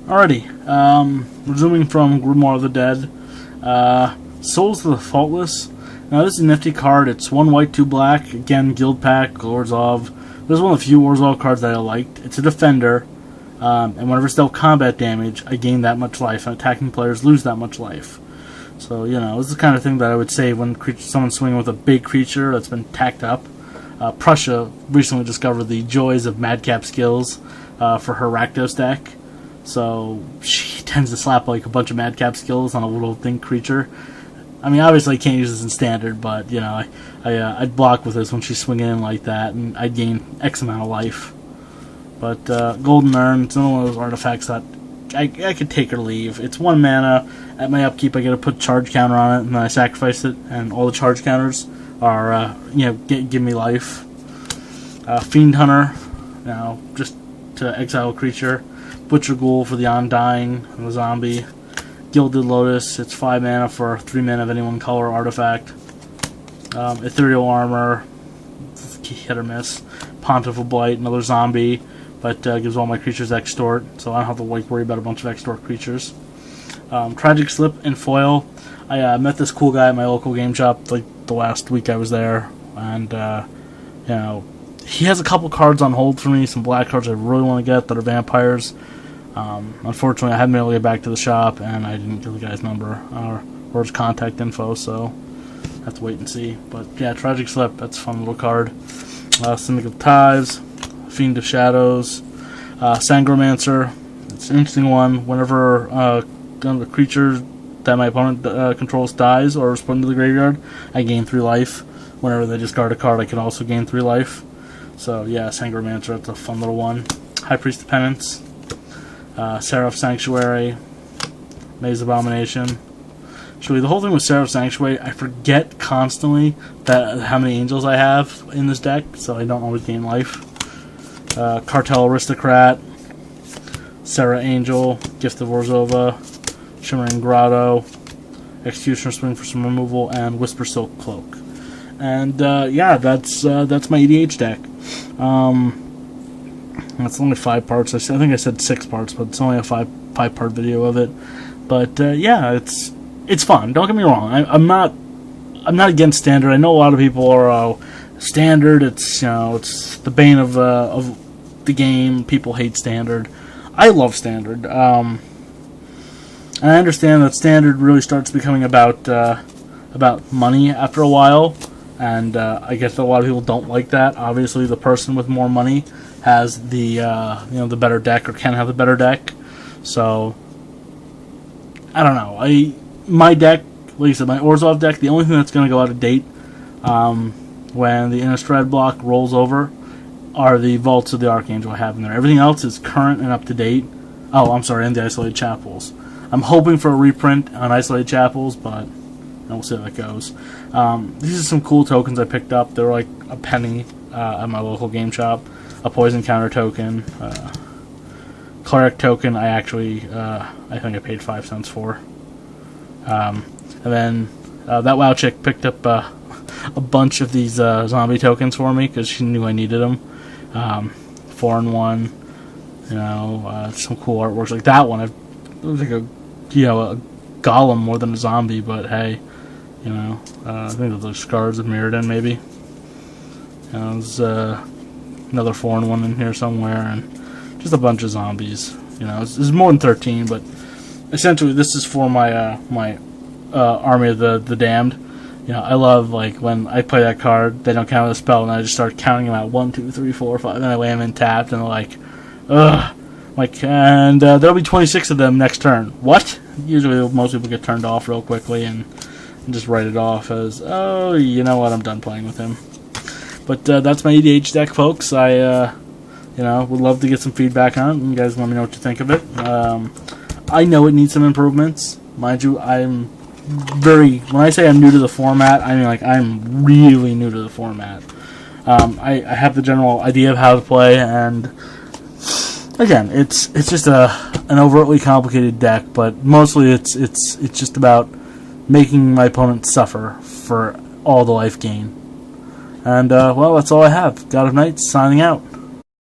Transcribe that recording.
Alrighty, resuming from Grimoire of the Dead, Souls of the Faultless. Now this is a nifty card. It's 1 white, 2 black. Again, guild pack, Orzhov. This is one of the few Orzhov cards that I liked. It's a defender, and whenever it's dealt combat damage, I gain that much life, and attacking players lose that much life. So, you know, this is the kind of thing that I would say when someone's swinging with a big creature that's been tacked up. Prussia recently discovered the joys of Madcap skills for her Rakdos deck. So she tends to slap like a bunch of Madcap skills on a little thin creature. I mean, obviously I can't use this in Standard, but, you know, I'd block with this when she's swinging in like that, and I'd gain X amount of life. But Golden Urn, it's one of those artifacts that I could take or leave. It's 1 mana. At my upkeep, I get to put charge counter on it, and then I sacrifice it, and all the charge counters are, you know, give me life. Fiend Hunter, now just to exile a creature. Butcher Ghoul for the Undying and the zombie. Gilded Lotus, it's 5 mana for 3 mana of any one color artifact. Ethereal Armor, hit or miss. Pontiff Blight, another zombie, but gives all my creatures extort, so I don't have to worry about a bunch of extort creatures. Tragic Slip in foil. I met this cool guy at my local game shop like the last week I was there, and you know, he has a couple cards on hold for me, some black cards I really want to get that are vampires. Unfortunately, I haven't been able to get back to the shop, and I didn't get the guy's number or his contact info, so I have to wait and see. But yeah, Tragic Slip, that's a fun little card. Cynic of Ties, Fiend of Shadows, Sangromancer. It's an interesting one. Whenever the creature that my opponent controls dies or is put into the graveyard, I gain 3 life. Whenever they discard a card, I can also gain 3 life. So yeah, Sangromancer, that's a fun little one. High Priest of Penance, Seraph Sanctuary, Maze Abomination. Actually, the whole thing with Seraph Sanctuary, I forget constantly how many angels I have in this deck, so I don't always gain life. Cartel Aristocrat, Serra Angel, Gift of Orzhova, Shimmering Grotto, Executioner Swing for some removal, and Whisper Silk Cloak. And yeah, that's my EDH deck. It's only 5 parts. I think I said 6 parts, but it's only a 5-part video of it. But yeah, it's fun. Don't get me wrong. I'm not against Standard. I know a lot of people are Standard. It's, you know, it's the bane of the game. People hate Standard. I love Standard. And I understand that Standard really starts becoming about money after a while. And I guess a lot of people don't like that. Obviously, the person with more money has the you know, the better deck, or can have the better deck. So I don't know. My deck, like I said, my Orzhov deck, the only thing that's going to go out of date when the Innistrad block rolls over are the Vaults of the Archangel I have in there. Everything else is current and up to date. Oh, I'm sorry, and the Isolated Chapels. I'm hoping for a reprint on Isolated Chapels, but we'll see how that goes. These are some cool tokens I picked up. They're like a penny at my local game shop. A Poison Counter token. Cleric token I actually, I think I paid 5 cents for. And then that WoW chick picked up a bunch of these zombie tokens for me because she knew I needed them. 4-in-1, you know, some cool artworks like that one. It looks like a golem more than a zombie, but hey, you know, I think those scars of Mirrodin maybe. You know, there's another 4-in-1 in here somewhere, and just a bunch of zombies. You know, there's more than 13, but essentially this is for my my Army of the Damned. You know, I love, like, when I play that card, they don't count a spell, and I just start counting them out. 1, 2, 3, 4, 5, and I lay them in tapped, and they're like, ugh. Like, and there'll be 26 of them next turn. What? Usually most people get turned off real quickly and just write it off as, oh, you know what, I'm done playing with him. But that's my EDH deck, folks. I, you know, would love to get some feedback on it. You guys let me know what you think of it. I know it needs some improvements. Mind you, when I say I'm new to the format, I mean, like, I'm really new to the format. I have the general idea of how to play, and again, it's just an overtly complicated deck, but mostly it's just about making my opponent suffer for all the life gain. And well, that's all I have. God of Night signing out.